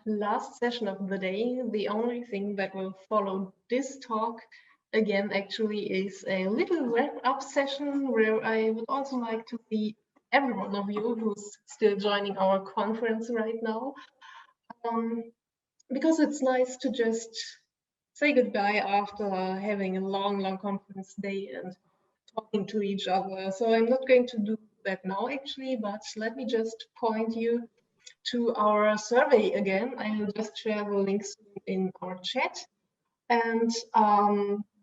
last session of the day. The only thing that will follow this talk again actually is a little wrap-up session where I would also like to see every one of you who's still joining our conference right now, because it's nice to just say goodbye after having a long conference day and talking to each other. So I'm not going to do that now actually, but let me just point you to our survey again. I will just share the links in our chat. And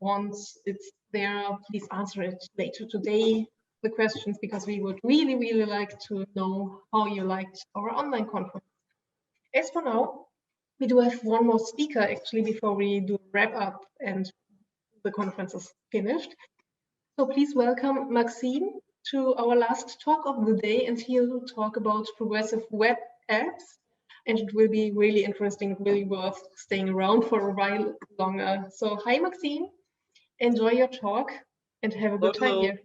once it's there, please answer it later today, the questions, because we would really like to know how you liked our online conference. As for now, we do have one more speaker actually before we do wrap up and the conference is finished. So please welcome Maxim to our last talk of the day, and he'll talk about progressive web apps. And it will be really interesting, really worth staying around for a while longer. So hi, Maxim, enjoy your talk and have a good time here.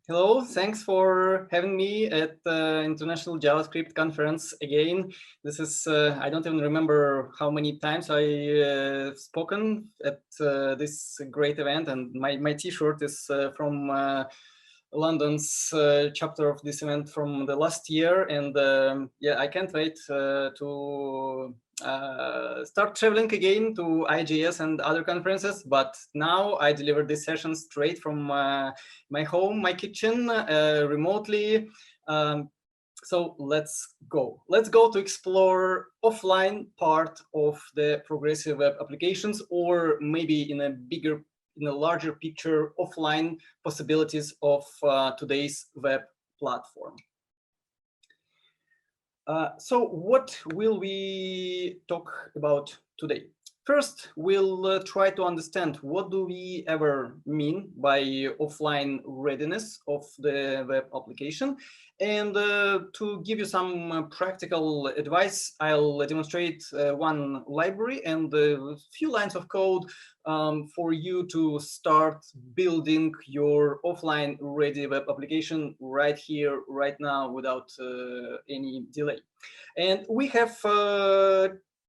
Hello, thanks for having me at the International JavaScript Conference again. This is, I don't even remember how many times I've spoken at this great event, and my t-shirt is from London's chapter of this event from the last year, and yeah, I can't wait to start traveling again to IJS and other conferences, but now I deliver this session straight from my home, my kitchen, remotely. So let's go. Let's go to explore offline part of the progressive web applications, or maybe in a larger picture, offline possibilities of today's web platform. So what will we talk about today? First, we'll try to understand what do we ever mean by offline readiness of the web application. And to give you some practical advice, I'll demonstrate one library and a few lines of code for you to start building your offline ready web application right here, right now, without any delay. And we have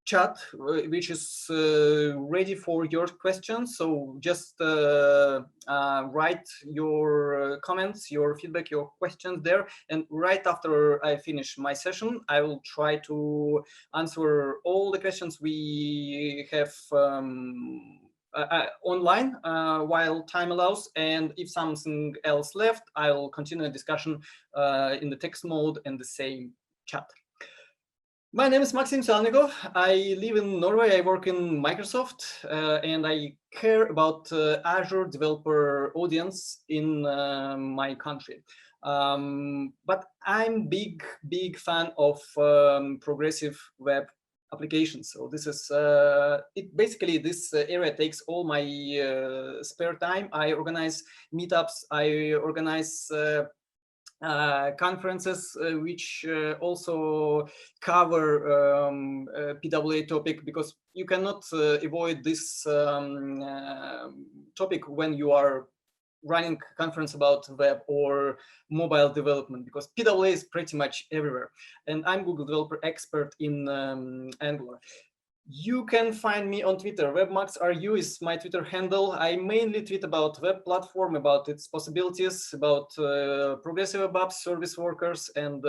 chat, which is ready for your questions. So just write your comments, your feedback, your questions there. And right after I finish my session, I will try to answer all the questions we have online while time allows. And if something else left, I'll continue the discussion in the text mode and the same chat. My name is Maxim Salnikov. I live in Norway. I work in Microsoft, and I care about Azure developer audience in my country. But I'm big fan of progressive web applications. So this is basically this area takes all my spare time. I organize meetups. I organize conferences which also cover PWA topic, because you cannot avoid this topic when you are running conference about web or mobile development, because PWA is pretty much everywhere. And I'm Google developer expert in Angular. You can find me on Twitter. WebMaxRU is my Twitter handle. I mainly tweet about web platform, about its possibilities, about progressive web apps, service workers, and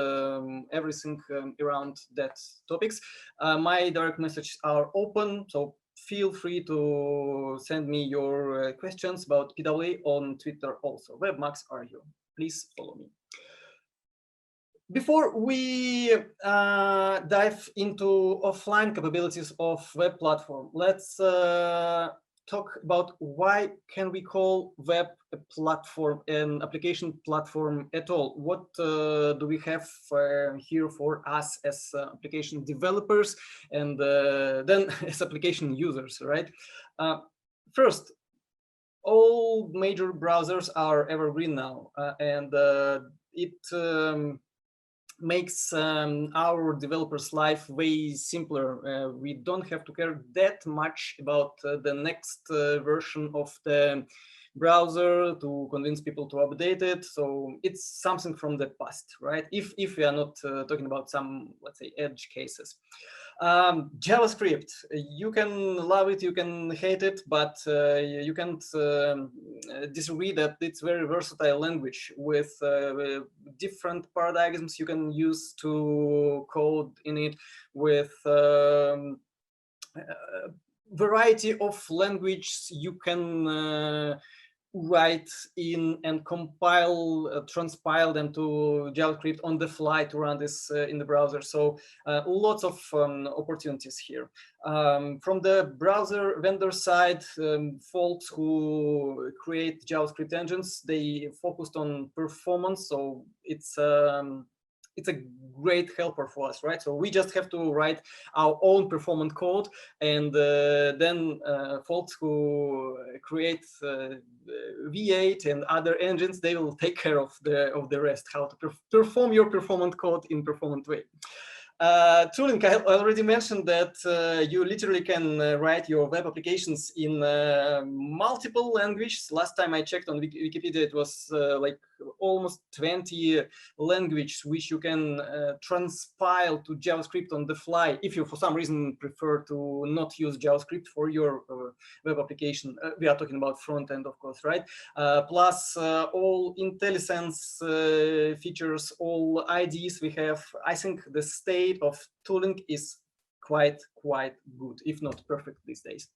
everything around that topics. My direct messages are open, so feel free to send me your questions about PWA on Twitter also. WebMaxRU. Please follow me. Before we dive into offline capabilities of web platform, let's talk about why can we call web a platform, an application platform at all? What do we have here for us as application developers and then as application users, right? First, all major browsers are evergreen now, and it makes our developers' life way simpler. We don't have to care that much about the next version of the browser to convince people to update it. So it's something from the past, right? If we are not talking about some, let's say, edge cases. JavaScript, you can love it, you can hate it, but you can't disagree that it's very versatile language with different paradigms you can use to code in it, with variety of language you can write in and compile, transpile them to JavaScript on the fly to run this in the browser. So lots of opportunities here. From the browser vendor side, folks who create JavaScript engines, they focused on performance. So it's a great helper for us, right? So we just have to write our own performant code, and then folks who create V8 and other engines, they will take care of the rest, how to perform your performant code in performant way. Tooling, I already mentioned that you literally can write your web applications in multiple languages. Last time I checked on Wikipedia, it was like almost 20 languages which you can transpile to JavaScript on the fly if you for some reason prefer to not use JavaScript for your web application. We are talking about front end, of course, right? Plus all IntelliSense features, all IDs we have. I think the state of tooling is quite good, if not perfect these days.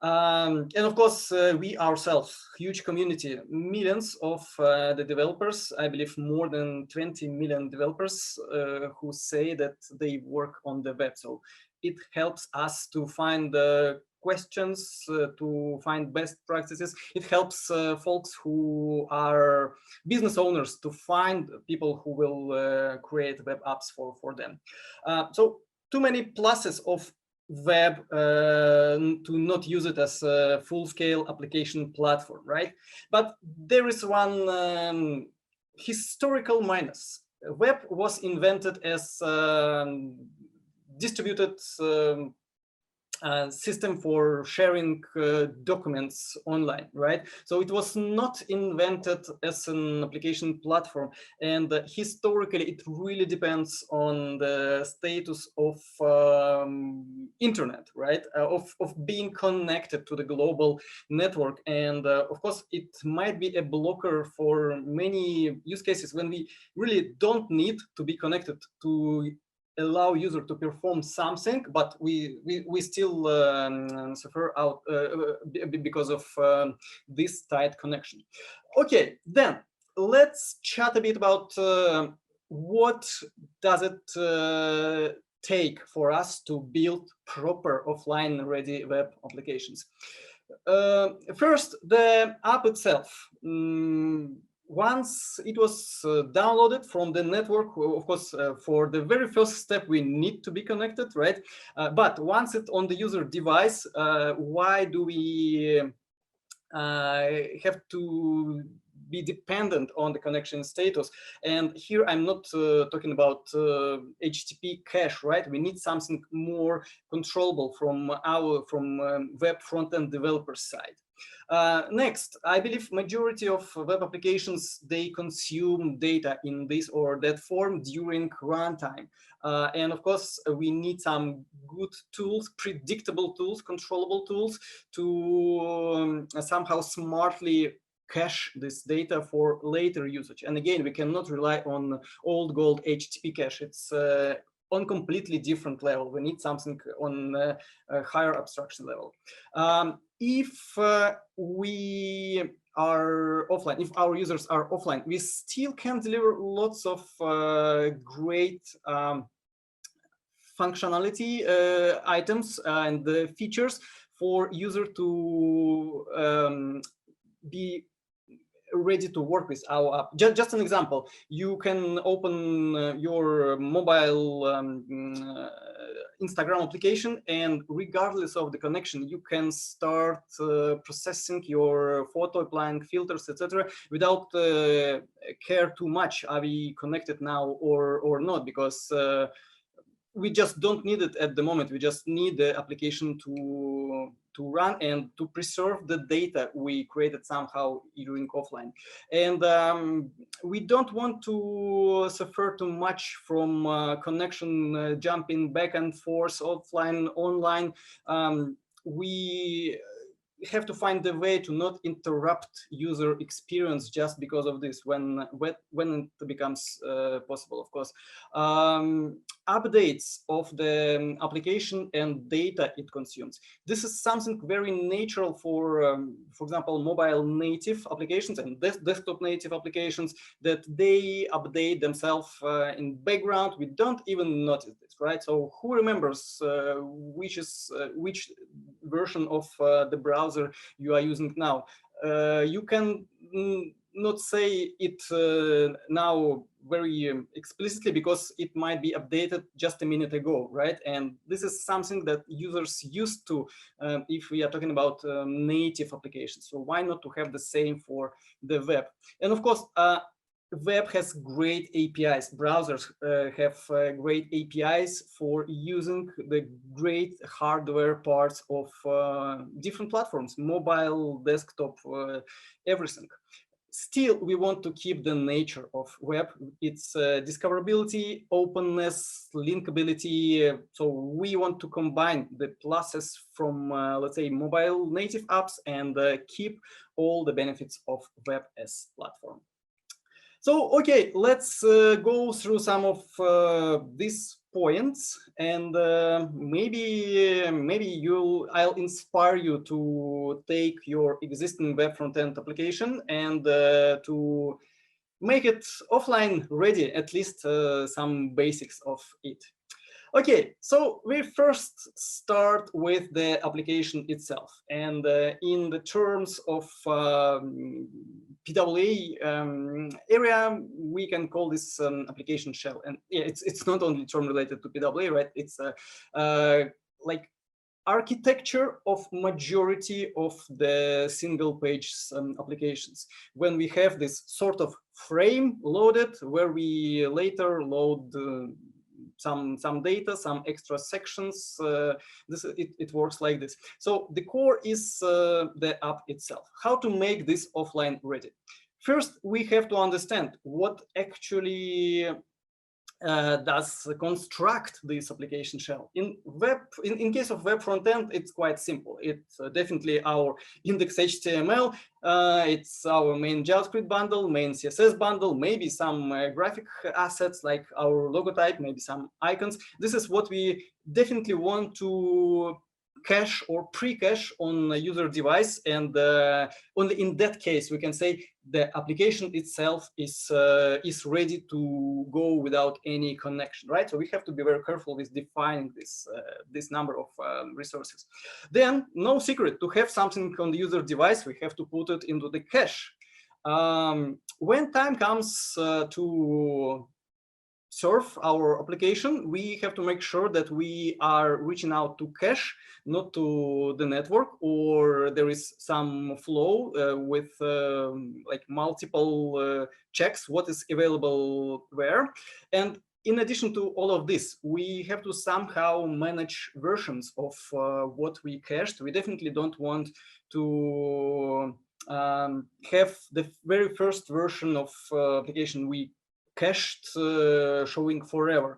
And of course, we ourselves, huge community, millions of the developers, I believe more than 20 million developers who say that they work on the web. So it helps us to find questions, to find best practices. It helps folks who are business owners to find people who will create web apps for them. So too many pluses of web to not use it as a full-scale application platform, right? But there is one historical minus. Web was invented as distributed system for sharing documents online, right? So it was not invented as an application platform, and historically it really depends on the status of internet, right? Of being connected to the global network, and of course it might be a blocker for many use cases when we really don't need to be connected to allow user to perform something, but we still suffer out because of this tight connection. Okay, then let's chat a bit about what does it take for us to build proper offline ready web applications. First, the app itself. Once it was downloaded from the network, of course, for the very first step, we need to be connected, right? But once it's on the user device, why do we have to be dependent on the connection status? And here I'm not talking about HTTP cache, right? We need something more controllable from web front-end developer side. Next, I believe majority of web applications, they consume data in this or that form during runtime. And of course, we need some good tools, predictable tools, controllable tools to somehow smartly cache this data for later usage. And again, we cannot rely on old gold HTTP cache. It's on completely different level. We need something on a higher abstraction level. If we are offline, if our users are offline, we still can deliver lots of great functionality items and features for user to be ready to work with our app. Just an example, you can open your mobile Instagram application, and regardless of the connection, you can start processing your photo, applying filters, etc., without care too much, are we connected now or not, because we just don't need it at the moment. We just need the application to run and to preserve the data we created somehow during offline. And we don't want to suffer too much from connection jumping back and forth, offline, online. We have to find a way to not interrupt user experience just because of this when it becomes possible, of course. Updates of the application and data it consumes. This is something very natural for example, mobile native applications and desktop native applications, that they update themselves in background. We don't even notice this, right? So who remembers which version of the browser you are using now? You can not say it now very explicitly because it might be updated just a minute ago, right? And this is something that users used to if we are talking about native applications. So why not to have the same for the web? And of course, web has great APIs. Browsers have great APIs for using the great hardware parts of different platforms, mobile, desktop, everything. Still, we want to keep the nature of web, its discoverability, openness, linkability. So we want to combine the pluses from, let's say, mobile native apps and keep all the benefits of web as platform. So, okay, let's go through some of these points, and maybe I'll inspire you to take your existing web front-end application and to make it offline ready, at least some basics of it. Okay, so we first start with the application itself, and in the terms of PWA area, we can call this application shell. And yeah, it's not only term related to PWA, right? It's like architecture of majority of the single page applications. When we have this sort of frame loaded, where we later load some data, some extra sections. It works like this. So the core is the app itself. How to make this offline ready? First, we have to understand what actually does construct this application shell. In case of web frontend, it's quite simple. It's definitely our index HTML. It's our main JavaScript bundle, main CSS bundle, maybe some graphic assets like our logotype, maybe some icons. This is what we definitely want to cache or pre-cache on a user device, and only in that case we can say the application itself is ready to go without any connection, right? So we have to be very careful with defining this number of resources. Then, no secret, to have something on the user device, we have to put it into the cache. When time comes to serve our application, we have to make sure that we are reaching out to cache, not to the network, or there is some flow with like multiple checks, what is available where. And in addition to all of this, we have to somehow manage versions of what we cached. We definitely don't want to have the very first version of application we cached showing forever.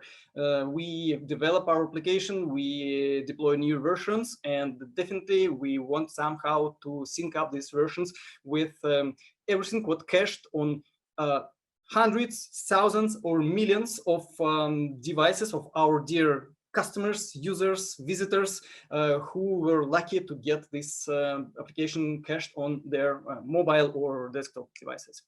We develop our application, we deploy new versions, and definitely we want somehow to sync up these versions with everything what cached on hundreds, thousands, or millions of devices of our dear customers, users, visitors who were lucky to get this application cached on their mobile or desktop devices.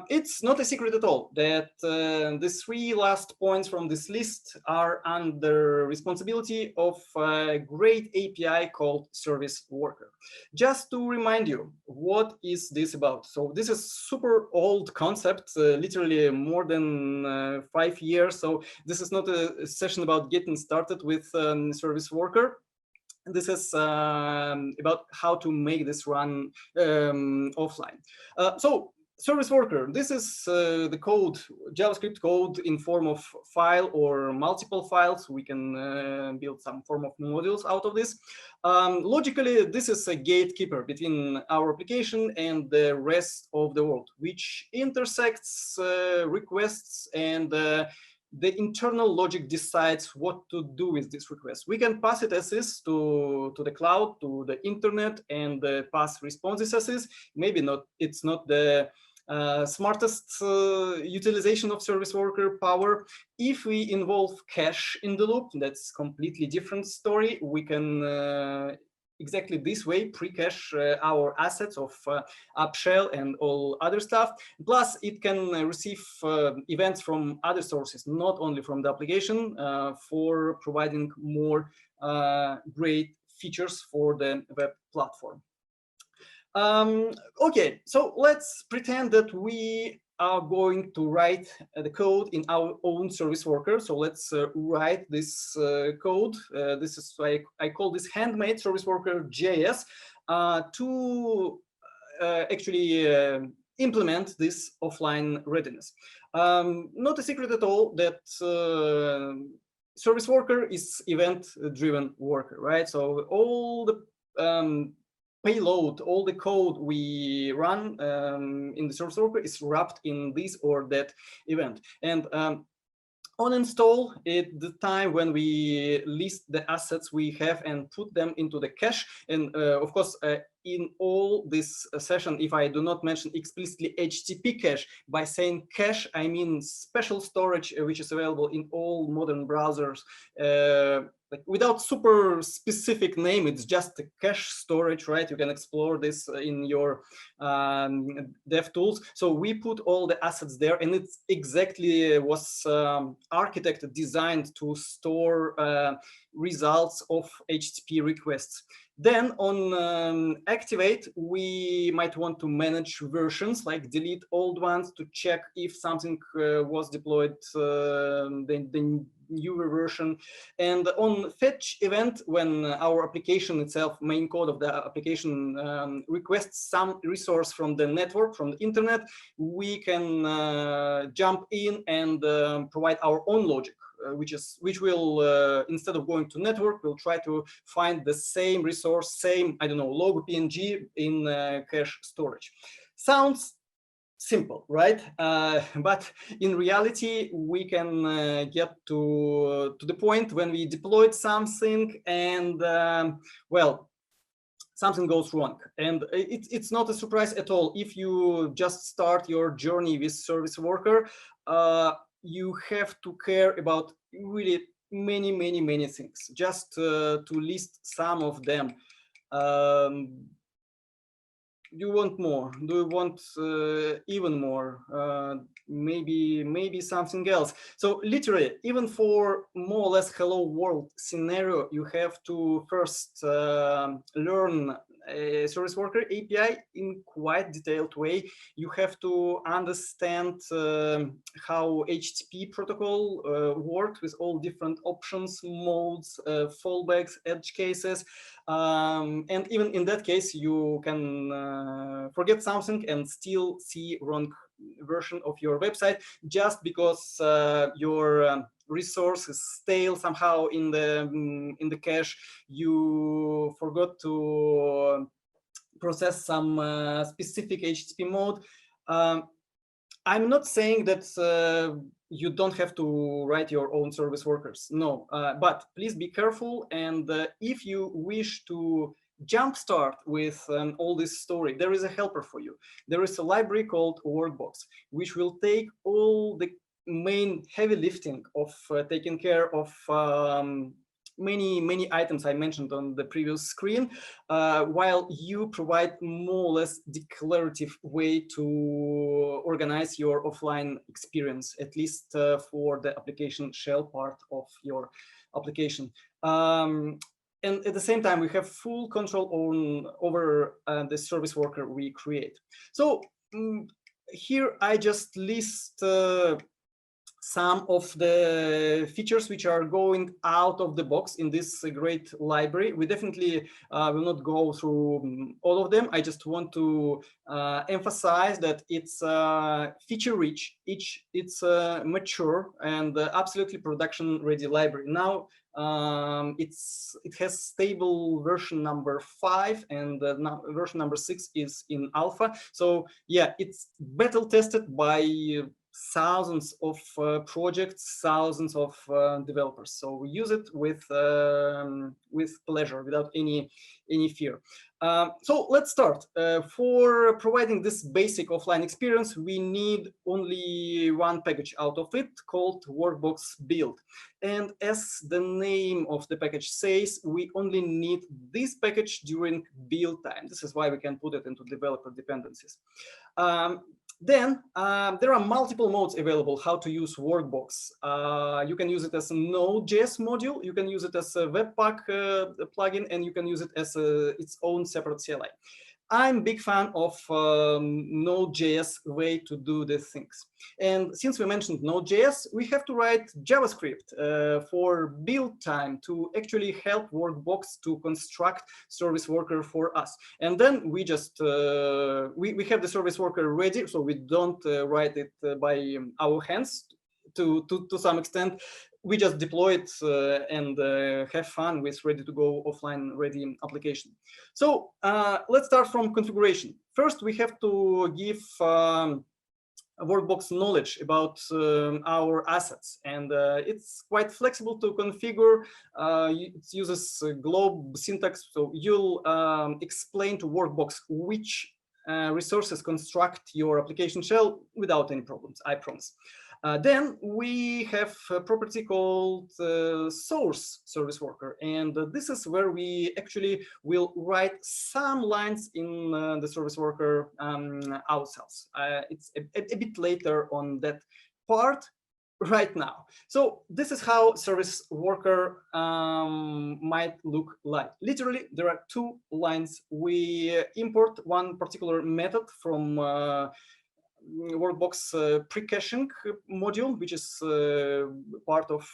It's not a secret at all that the three last points from this list are under responsibility of a great API called Service Worker. Just to remind you, what is this about? So this is super old concept, literally more than 5 years. So this is not a session about getting started with Service Worker. This is about how to make this run offline. So service worker, this is the code, JavaScript code in form of file or multiple files. We can build some form of modules out of this. Logically, this is a gatekeeper between our application and the rest of the world, which intersects requests, and the internal logic decides what to do with this request. We can pass it as is to the cloud, to the internet, and pass responses as is. Maybe not, it's not the smartest utilization of service worker power. If we involve cache in the loop, that's completely different story. We can exactly this way pre-cache our assets of app shell and all other stuff. Plus, it can receive events from other sources, not only from the application, for providing more great features for the web platform. Okay, so let's pretend that we are going to write the code in our own service worker. So let's write this code. This is why I call this handmade service worker JS to actually implement this offline readiness. Not a secret at all that service worker is event-driven worker, right? So all the payload, all the code we run in the service worker is wrapped in this or that event. And on install, at the time when we list the assets we have and put them into the cache, and of course, in all this session, if I do not mention explicitly HTTP cache, by saying cache, I mean special storage which is available in all modern browsers. Like without super specific name, it's just a cache storage, right? You can explore this in your dev tools. So we put all the assets there, and it's exactly was architected, designed to store results of HTTP requests. Then on activate, we might want to manage versions, like delete old ones to check if something was deployed, the newer version. And on fetch event, when our application itself, main code of the application requests some resource from the network, from the internet, we can jump in and provide our own logic. Which will instead of going to network, will try to find the same resource, same, I don't know, log PNG in cache storage. Sounds simple, right? But in reality, we can get to the point when we deployed something and well, something goes wrong. And it's not a surprise at all. If you just start your journey with service worker, you have to care about really many things. Just to list some of them. Do you want more? Do you want even more? Maybe something else. So literally, even for more or less hello world scenario, you have to first learn a service worker API in quite detailed way. You have to understand how HTTP protocol works with all different options, modes, fallbacks, edge cases. And even in that case, you can forget something and still see wrong version of your website just because your resource is stale somehow in the cache. You forgot to process some specific HTTP mode. I'm not saying that you don't have to write your own service workers. No, but please be careful. And if you wish to jumpstart with all this story, there is a helper for you. There is a library called Workbox, which will take all the main heavy lifting of taking care of many items I mentioned on the previous screen, while you provide more or less declarative way to organize your offline experience, at least for the application shell part of your application. And at the same time, we have full control over the service worker we create. So here I just list some of the features which are going out of the box in this great library. We definitely will not go through all of them. I just want to emphasize that it's feature rich, it's mature and absolutely production ready library. Now it has stable version number 5 and version number 6 is in alpha. So yeah, it's battle tested by thousands of projects, thousands of developers. So we use it with pleasure, without any fear. So let's start. For providing this basic offline experience, we need only one package out of it called Workbox build. And as the name of the package says, we only need this package during build time. This is why we can put it into developer dependencies. Then there are multiple modes available how to use Workbox. You can use it as a Node.js module, you can use it as a Webpack plugin, and you can use it as its own separate CLI. I'm a big fan of Node.js way to do the things. And since we mentioned Node.js, we have to write JavaScript for build time to actually help Workbox to construct service worker for us. And then we just, we have the service worker ready, so we don't write it by our hands to some extent. We just deploy it and have fun with ready to go offline ready application. So let's start from configuration. First, we have to give Workbox knowledge about our assets, and it's quite flexible to configure. It uses globe syntax, so you'll explain to Workbox which resources construct your application shell without any problems, I promise. Then we have a property called source service worker, and this is where we actually will write some lines in the service worker ourselves. It's a bit later on that part. Right now. So this is how service worker might look like. Literally, there are two lines. We import one particular method from Workbox pre-caching module, which is part of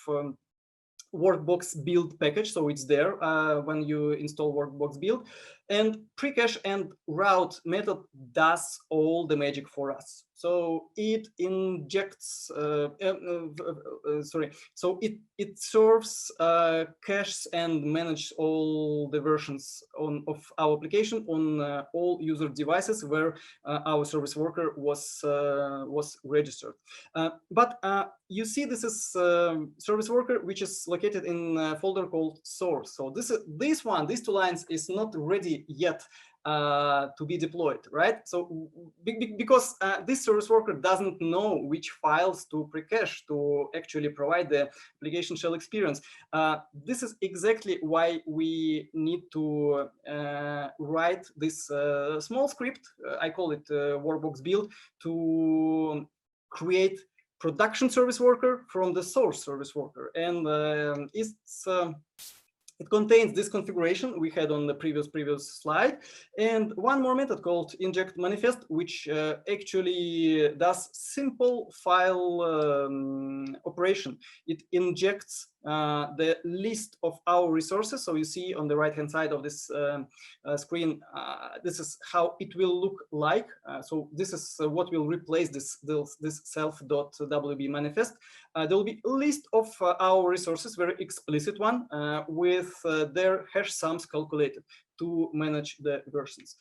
Workbox build package, so it's there when you install Workbox build. And pre-cache and route method does all the magic for us. So it injects, so it serves caches and manages all the versions of our application on all user devices where our service worker was registered. But you see, this is service worker, which is located in a folder called source. So these two lines is not ready yet to be deployed, right? So because this service worker doesn't know which files to pre-cache to actually provide the application shell experience. This is exactly why we need to write this small script. I call it Workbox build, to create production service worker from the source service worker. And it contains this configuration we had on the previous slide, and one more method called inject manifest, which actually does simple file operation. It injects the list of our resources. So you see on the right hand side of this screen, this is how it will look like. So this is what will replace this self.wb manifest. There will be a list of our resources, very explicit one, with their hash sums calculated to manage the versions.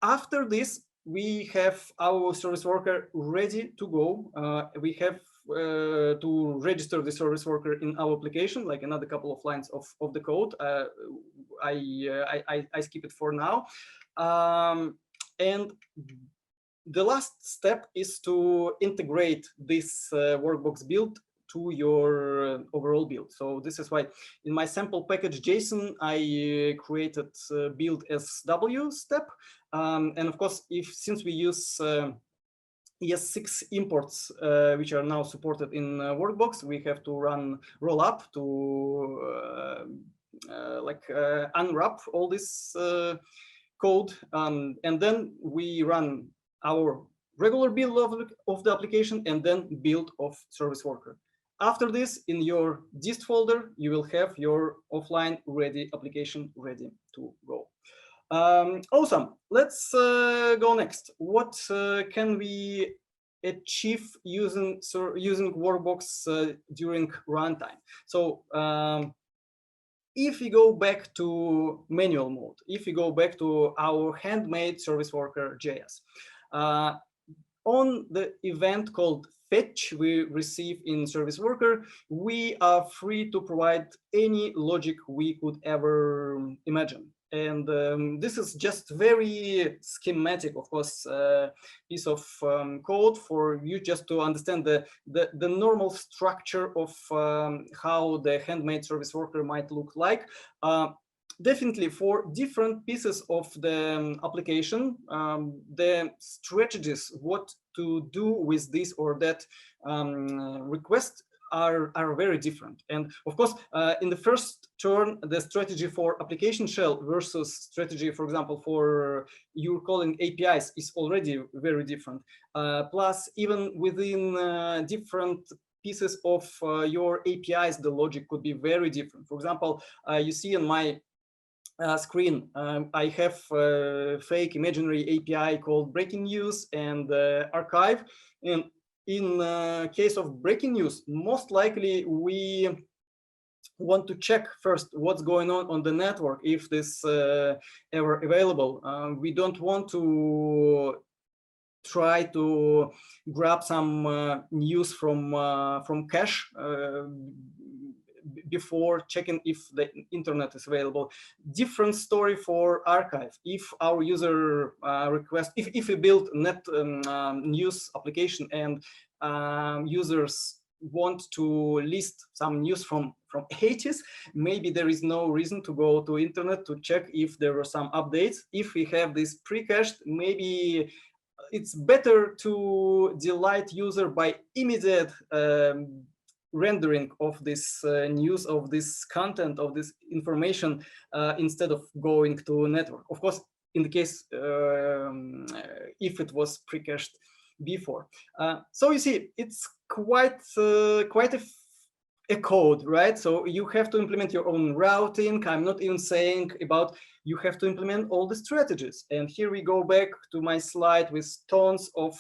After this, we have our service worker ready to go. We have to register the service worker in our application, like another couple of lines of the code. I skip it for now. And the last step is to integrate this Workbox build to your overall build. So this is why in my sample package JSON, I created build SW step. And of course, since we use ES6 imports, which are now supported in Workbox, we have to run rollup to unwrap all this code. And then we run our regular build of the application and then build of service worker. After this, in your dist folder, you will have your offline ready application ready to go. Awesome. Let's go next. What can we achieve using Workbox during runtime? So if we go back to manual mode, if we go back to our handmade service worker JS, on the event called fetch we receive in service worker, we are free to provide any logic we could ever imagine. And this is just very schematic, of course, piece of code for you just to understand the normal structure of how the handmade service worker might look like. Definitely for different pieces of the application, the strategies, what to do with this or that request are very different. And of course, in the first turn, the strategy for application shell versus strategy, for example, for you calling APIs is already very different. Plus, even within different pieces of your APIs, the logic could be very different. For example, you see on my screen, I have a fake imaginary API called breaking news and archive. And in case of breaking news, most likely we want to check first what's going on the network, if this ever available. We don't want to try to grab some news from cache before checking if the internet is available. Different story for archive. If our user request, if we build net news application and users want to list some news from 80s, maybe there is no reason to go to internet to check if there were some updates. If we have this pre-cached, maybe it's better to delight user by immediate rendering of this news, of this content, of this information, instead of going to network. Of course, in the case if it was pre-cached before. So you see, it's quite a code, right? So you have to implement your own routing. I'm not even saying about you have to implement all the strategies. And here we go back to my slide with tons of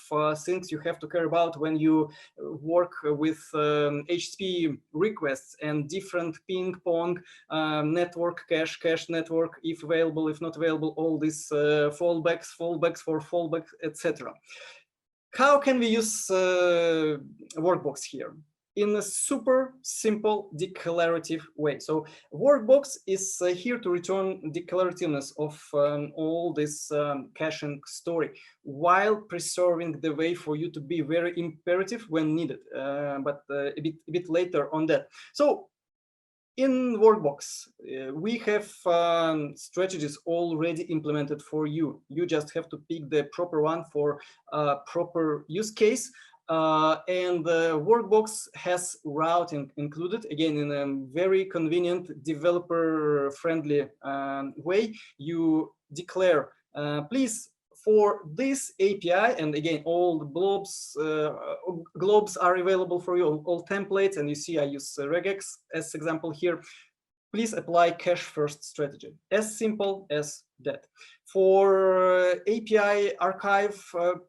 things you have to care about when you work with HTTP requests and different ping pong network, cache network, if available, if not available, all these fallbacks for fallback, etc. How can we use Workbox here? In a super simple declarative way. So Workbox is here to return declarativeness of all this caching story while preserving the way for you to be very imperative when needed, but a bit later on that. So in Workbox, we have strategies already implemented for you. You just have to pick the proper one for proper use case. And Workbox has routing included, again, in a very convenient, developer-friendly way. You declare, please, for this API, and again, all the globes are available for you, all templates, and you see I use regex as example here. Please apply cache first strategy, as simple as that. For API archive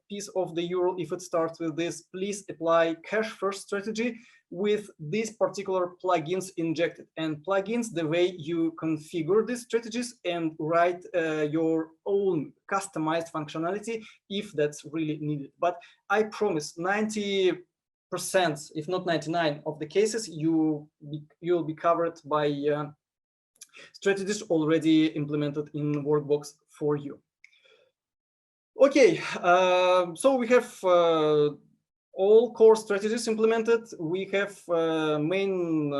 piece of the URL, if it starts with this, please apply cache first strategy with these particular plugins injected. And plugins, the way you configure these strategies and write your own customized functionality if that's really needed. But I promise 90%, if not 99% of the cases, you'll be covered by strategies already implemented in Workbox for you. Okay, so we have all core strategies implemented. We have main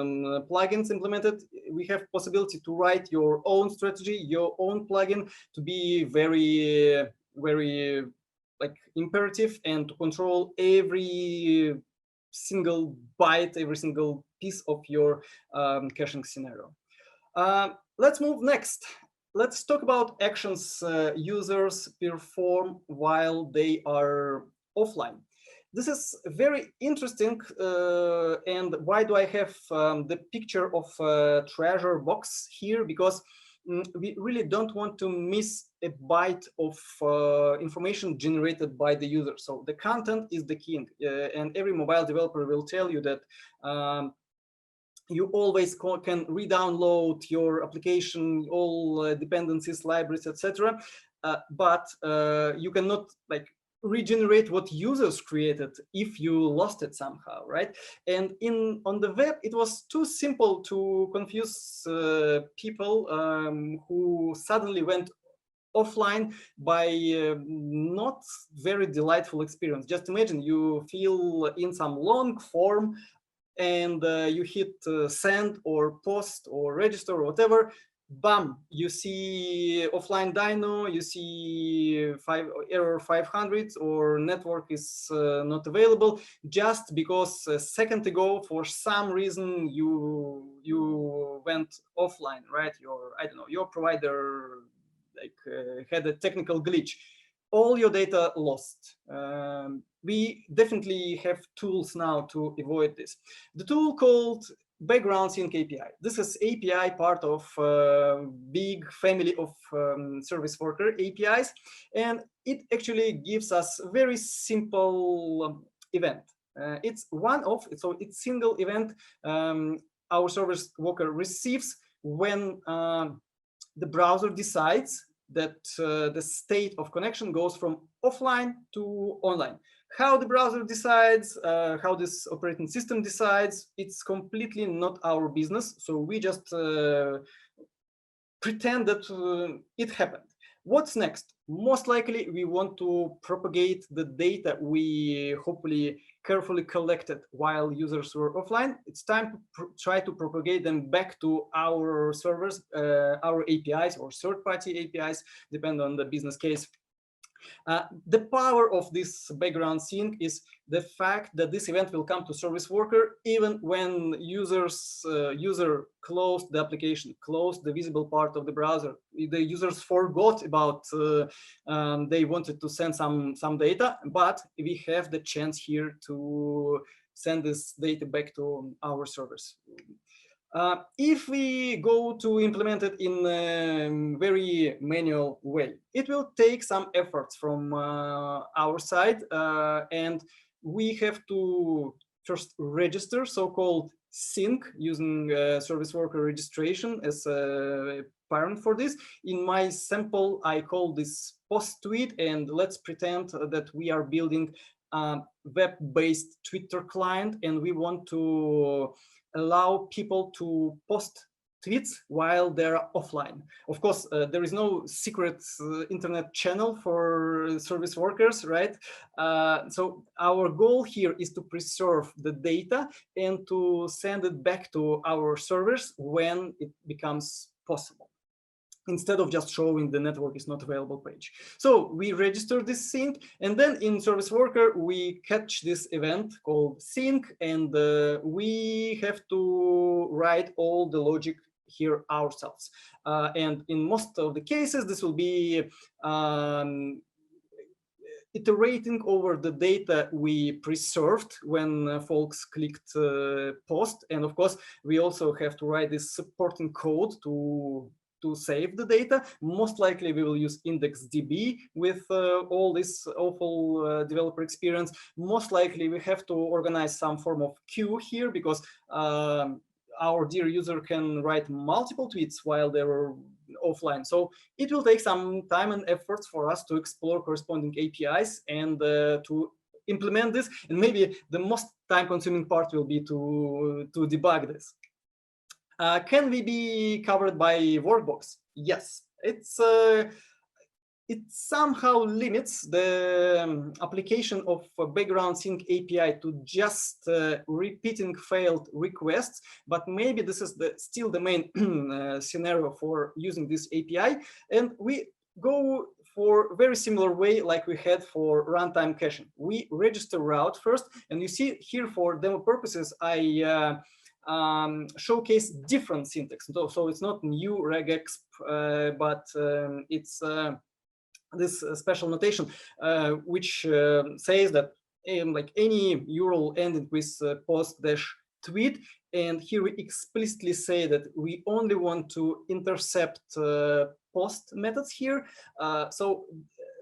plugins implemented. We have possibility to write your own strategy, your own plugin, to be very, very like imperative and to control every single byte, every single piece of your caching scenario. Let's move next. Let's talk about actions users perform while they are offline. This is very interesting, and why do I have the picture of a treasure box here? Because we really don't want to miss a byte of information generated by the user. So the content is the king, and every mobile developer will tell you that you always can re-download your application, all dependencies, libraries, etc. But you cannot like regenerate what users created if you lost it somehow, right? And on the web, it was too simple to confuse people who suddenly went offline by not very delightful experience. Just imagine you fill in some long form and you hit send or post or register or whatever. Bam, you see offline dyno, you see error 500 or network is not available, just because a second ago for some reason you went offline, right? I don't know, your provider like had a technical glitch. All your data lost. We definitely have tools now to avoid this. The tool called background sync API. This is API part of big family of service worker APIs, and it actually gives us a very simple event. It's one-off, so it's single event our service worker receives when the browser decides that the state of connection goes from offline to online. How the browser decides, how this operating system decides, it's completely not our business. So we just pretend that it happened. What's next? Most likely, we want to propagate the data we hopefully carefully collected while users were offline. It's time to try to propagate them back to our servers, our APIs or third-party APIs, depending on the business case. The power of this background sync is the fact that this event will come to service worker even when user closed the application, closed the visible part of the browser. The users forgot about they wanted to send some data, but we have the chance here to send this data back to our servers. If we go to implement it in a very manual way, it will take some efforts from our side, and we have to first register so-called sync using service worker registration as a parent for this. In my sample, I call this post tweet, and let's pretend that we are building a web-based Twitter client, and we want to allow people to post tweets while they're offline. Of course, there is no secret internet channel for service workers, right? So our goal here is to preserve the data and to send it back to our servers when it becomes possible, instead of just showing the network is not available page. So we register this sync, and then in service worker, we catch this event called sync, and we have to write all the logic here ourselves. And in most of the cases, this will be iterating over the data we preserved when folks clicked post. And of course, we also have to write this supporting code to save the data. Most likely we will use IndexedDB with all this awful developer experience. Most likely we have to organize some form of queue here, because our dear user can write multiple tweets while they were offline. So it will take some time and efforts for us to explore corresponding APIs and to implement this. And maybe the most time-consuming part will be to debug this. Can we be covered by Workbox? Yes, it somehow limits the application of background sync API to just repeating failed requests, but maybe this is still the main scenario for using this API. And we go for a very similar way like we had for runtime caching. We register route first, and you see here for demo purposes, I showcase different syntax. So it's not new regexp, but it's this special notation, which says that like any URL ending with post-tweet, and here we explicitly say that we only want to intercept post methods here. So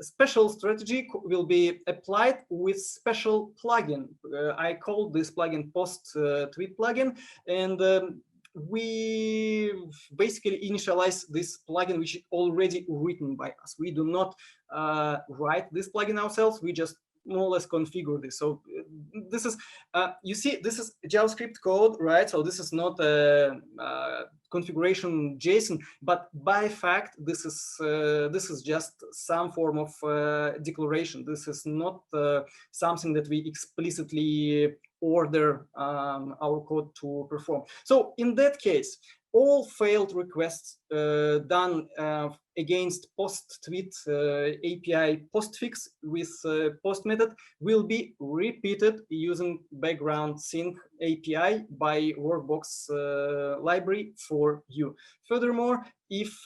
special strategy will be applied with special plugin. I call this plugin post-tweet plugin, and we basically initialize this plugin which is already written by us. We do not write this plugin ourselves. We just more or less configure this. So this is, you see, this is JavaScript code, right? So this is not a configuration JSON, but by fact, this is just some form of declaration. This is not something that we explicitly order our code to perform. So in that case, all failed requests done against post-tweet API postfix with post method will be repeated using background sync API by Workbox library for you. Furthermore, if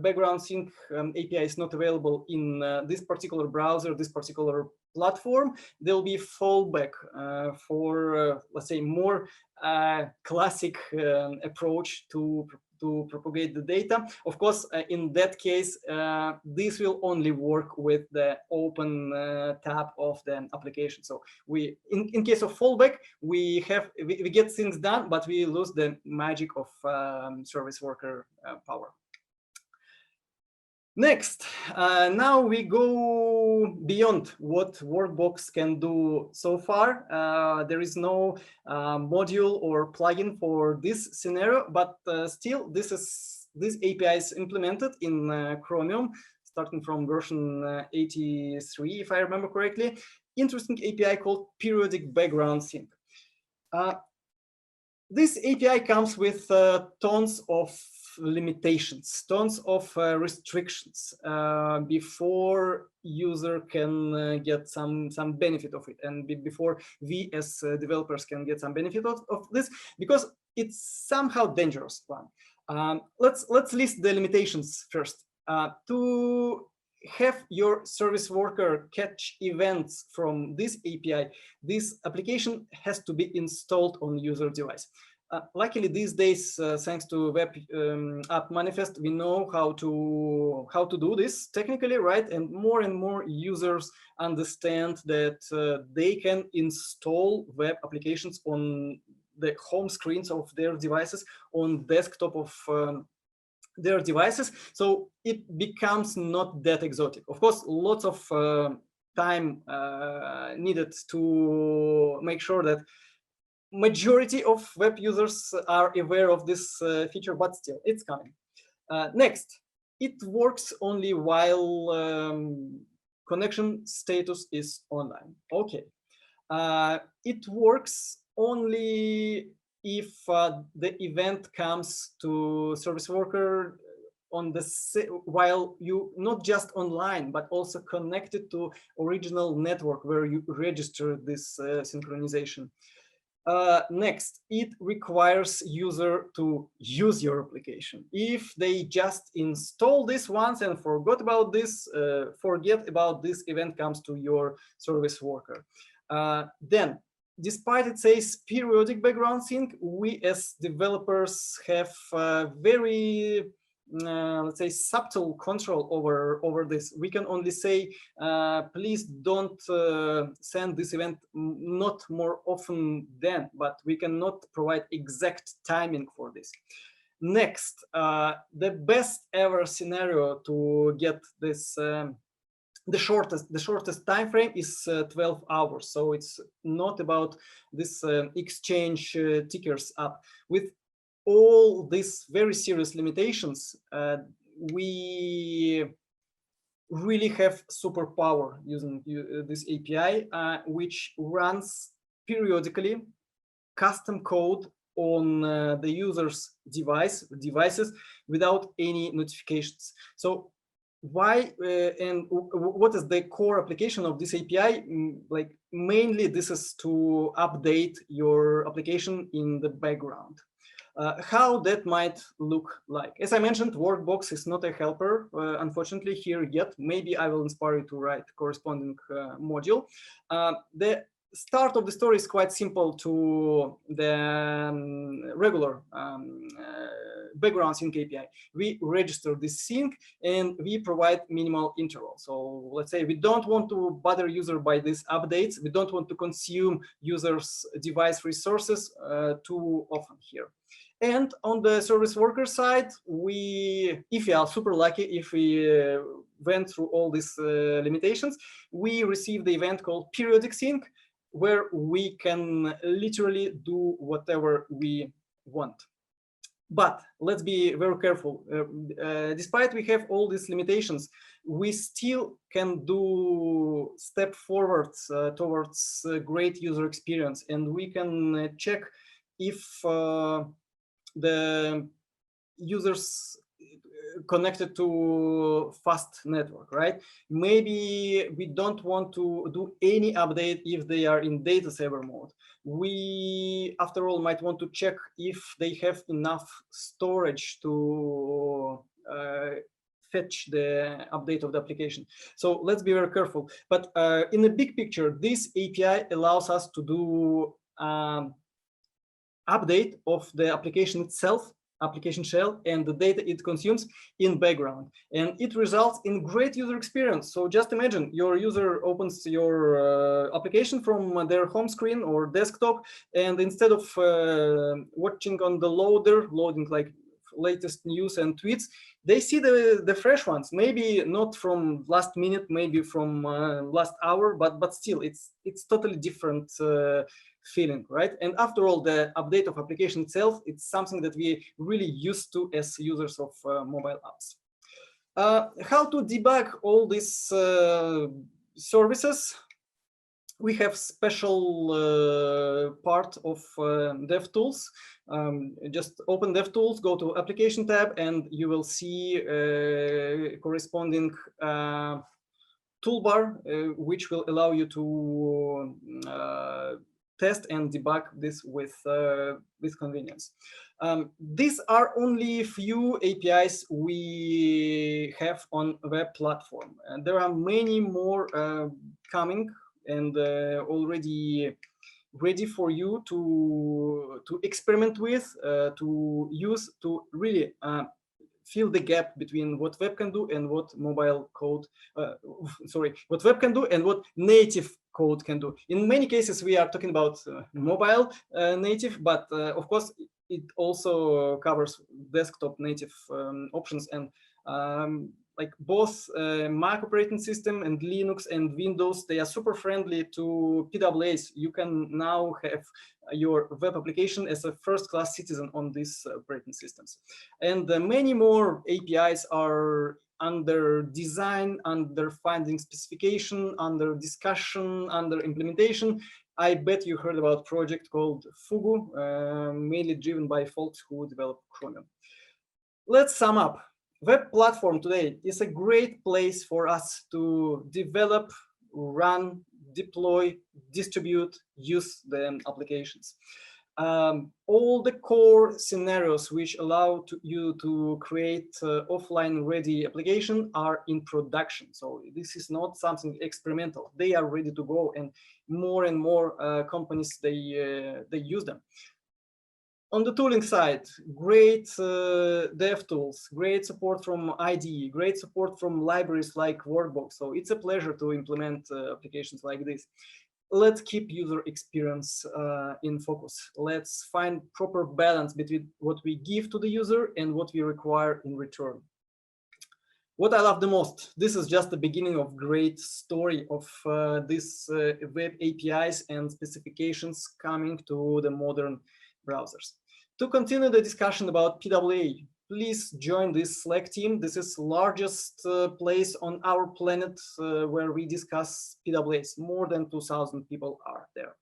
background sync API is not available in this particular browser, this particular platform, there'll be fallback for, let's say, more classic approach to propagate the data. Of course, in that case, this will only work with the open tab of the application. So we, in case of fallback, we get things done, but we lose the magic of service worker power. Next, now we go beyond what Workbox can do so far. There is no module or plugin for this scenario, but still this API is implemented in Chromium, starting from version 83, if I remember correctly. Interesting API called periodic background sync. This API comes with tons of limitations, tons of restrictions before user can get some benefit of it, and before we as developers can get some benefit of this, because it's somehow dangerous one. Let's list the limitations first. To have your service worker catch events from this API, this application has to be installed on user device. Luckily, these days, thanks to web app manifest, we know how to do this technically, right? And more users understand that they can install web applications on the home screens of their devices, on desktop of their devices. So it becomes not that exotic. Of course, lots of time needed to make sure that majority of web users are aware of this feature, but still, it's coming. Next, it works only while connection status is online. Okay. It works only if the event comes to service worker on the while you not just online, but also connected to original network where you register this synchronization. Next, it requires user to use your application. If they just install this once and forget about this event comes to your service worker. Then, despite it says periodic background sync, we as developers have very let's say subtle control over this. We can only say, please don't send this event not more often than, but we cannot provide exact timing for this. Next, the best ever scenario to get this the shortest time frame is 12 hours. So it's not about this exchange tickers up. With all these very serious limitations, we really have superpower using this API, which runs periodically custom code on the user's devices without any notifications. So why and what is the core application of this API? Like mainly this is to update your application in the background. how that might look like. As I mentioned, Workbox is not a helper, unfortunately, here yet. Maybe I will inspire you to write corresponding module. The start of the story is quite simple to the regular background sync API. We register this sync and we provide minimal interval. So let's say we don't want to bother user by these updates. We don't want to consume users' device resources too often here. And on the service worker side, if we are super lucky, if we went through all these limitations, we receive the event called periodic sync, where we can literally do whatever we want. But let's be very careful. Despite we have all these limitations, we still can do step forwards towards great user experience, and we can check if the users connected to fast network, right? Maybe we don't want to do any update if they are in data saver mode. We, after all, might want to check if they have enough storage to fetch the update of the application. So let's be very careful. But in the big picture, this API allows us to do update of the application itself, application shell, and the data it consumes in background, and it results in great user experience. So just imagine your user opens your application from their home screen or desktop, and instead of watching on the loader, loading like latest news and tweets, they see the fresh ones, maybe not from last minute, maybe from last hour, but still it's totally different feeling, right? And after all, the update of application itself, it's something that we really used to as users of mobile apps. How to debug all these services? We have special part of DevTools. Just open DevTools, go to Application tab, and you will see corresponding toolbar, which will allow you to test and debug this with convenience. These are only few APIs we have on web platform, and there are many more coming and already ready for you to experiment with, to use, to really fill the gap between what web can do and what mobile code, what web can do and what native code can do. In many cases, we are talking about mobile native, but of course, it also covers desktop native options, and like both Mac operating system and Linux and Windows, they are super friendly to PWAs. You can now have your web application as a first-class citizen on these operating systems. And many more APIs are under design, under finding specification, under discussion, under implementation. I bet you heard about a project called Fugu, mainly driven by folks who develop Chromium. Let's sum up. Web platform today is a great place for us to develop, run, deploy, distribute, use the applications. All the core scenarios which allow you to create offline ready application are in production. So this is not something experimental. They are ready to go, and more companies, they use them. On the tooling side, great dev tools, great support from IDE, great support from libraries like Workbox. So it's a pleasure to implement applications like this. Let's keep user experience in focus. Let's find proper balance between what we give to the user and what we require in return. What I love the most, this is just the beginning of great story of these web APIs and specifications coming to the modern browsers. To continue the discussion about PWA, please join this Slack team. This is the largest place on our planet where we discuss PWAs. More than 2,000 people are there.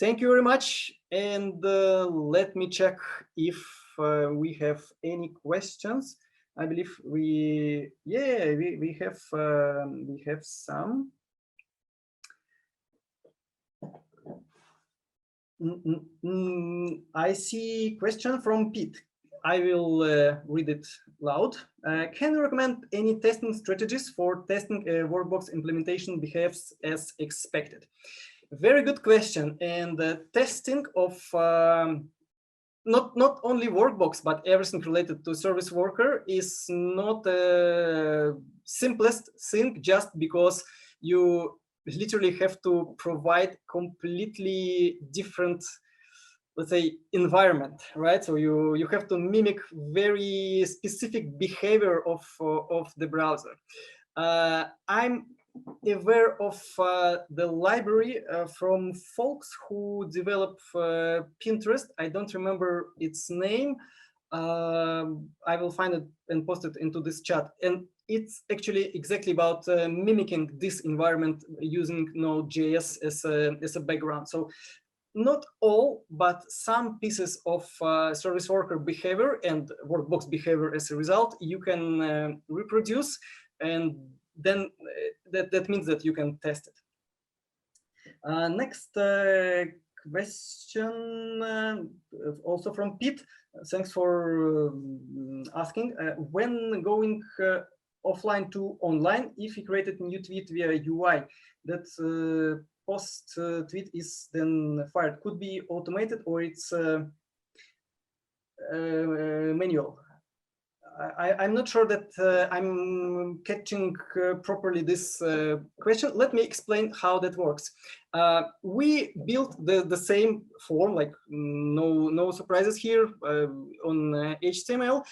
Thank you very much. And let me check if we have any questions. I believe we have some. I see question from Pete. I will read it loud. Can you recommend any testing strategies for testing a Workbox implementation behaves as expected? Very good question. And testing of not only Workbox, but everything related to service worker is not the simplest thing, just because you literally have to provide completely different, let's say, environment, right? So you have to mimic very specific behavior of the browser. I'm aware of the library from folks who develop Pinterest. I don't remember its name. I will find it and post it into this chat. And it's actually exactly about mimicking this environment using Node.js as a background. So not all, but some pieces of service worker behavior and Workbox behavior as a result, you can reproduce, and then that means that you can test it. Next question, also from Pete. Thanks for asking. When going offline to online, if you created a new tweet via UI, that post tweet is then fired, could be automated or it's manual. I'm not sure that I'm catching properly this question. Let me explain how that works. We built the same form, like no surprises here on HTML,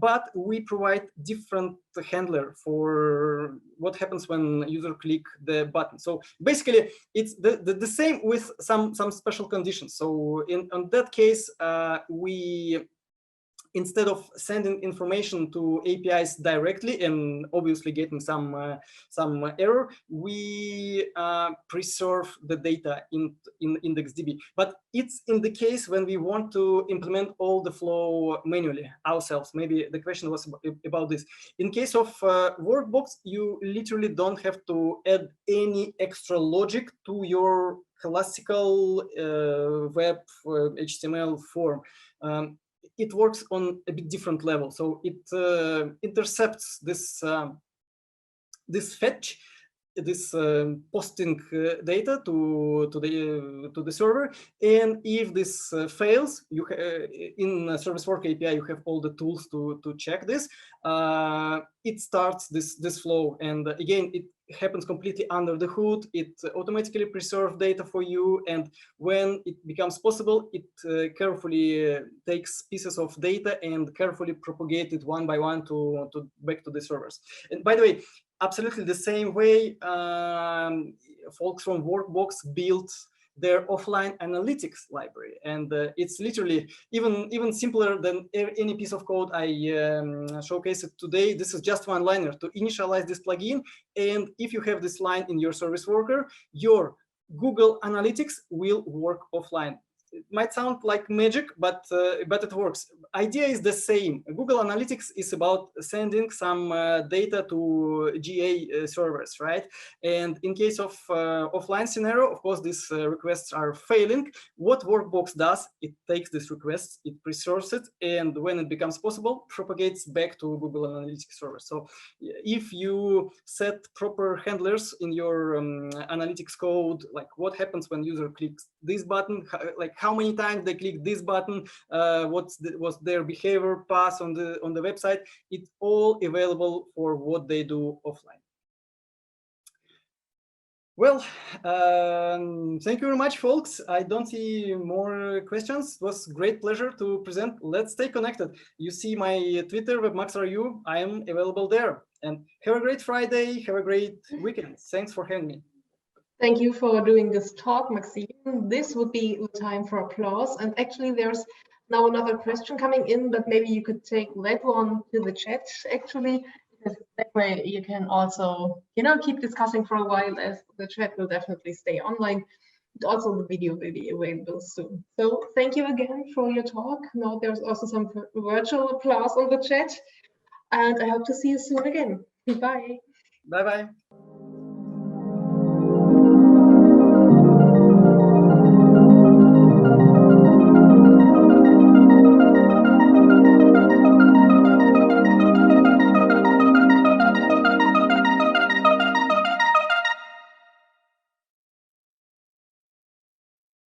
but we provide different handler for what happens when user click the button. So basically, it's the same with some special conditions. So in that case, we, instead of sending information to APIs directly and obviously getting some error, we preserve the data in IndexedDB. But it's in the case when we want to implement all the flow manually ourselves. Maybe the question was about this. In case of Workbox, you literally don't have to add any extra logic to your classical web HTML form. It works on a bit different level. So it intercepts this this fetch, this posting data to the server, and if this fails, you in Service Work API you have all the tools to check this. It starts this flow, and again it happens completely under the hood. It automatically preserves data for you, and when it becomes possible, it carefully takes pieces of data and carefully propagates it one by one to back to the servers. And by the way, absolutely the same way folks from Workbox built their offline analytics library, and it's literally even simpler than any piece of code I showcased today. This is just one liner to initialize this plugin, and if you have this line in your service worker, your Google Analytics will work offline. It might sound like magic, but it works. Idea is the same. Google Analytics is about sending some data to GA servers, right? And in case of offline scenario, of course, these requests are failing. What Workbox does, it takes these requests, it preserves it, and when it becomes possible, propagates back to Google Analytics server. So if you set proper handlers in your analytics code, like what happens when user clicks this button, like how many times they click this button, what's their behavior path on the website, it's all available for what they do offline. Well, thank you very much, folks. I don't see more questions. It was a great pleasure to present. Let's stay connected. You see my Twitter, webmaxru. I am available there. And have a great Friday. Have a great weekend. Thanks for having me. Thank you for doing this talk, Maxim. This would be the time for applause. And actually, there's now another question coming in, but maybe you could take that one to the chat, actually. Because that way you can also, keep discussing for a while, as the chat will definitely stay online. And also the video will be available soon. So thank you again for your talk. Now there's also some virtual applause on the chat. And I hope to see you soon again. Bye. Bye-bye.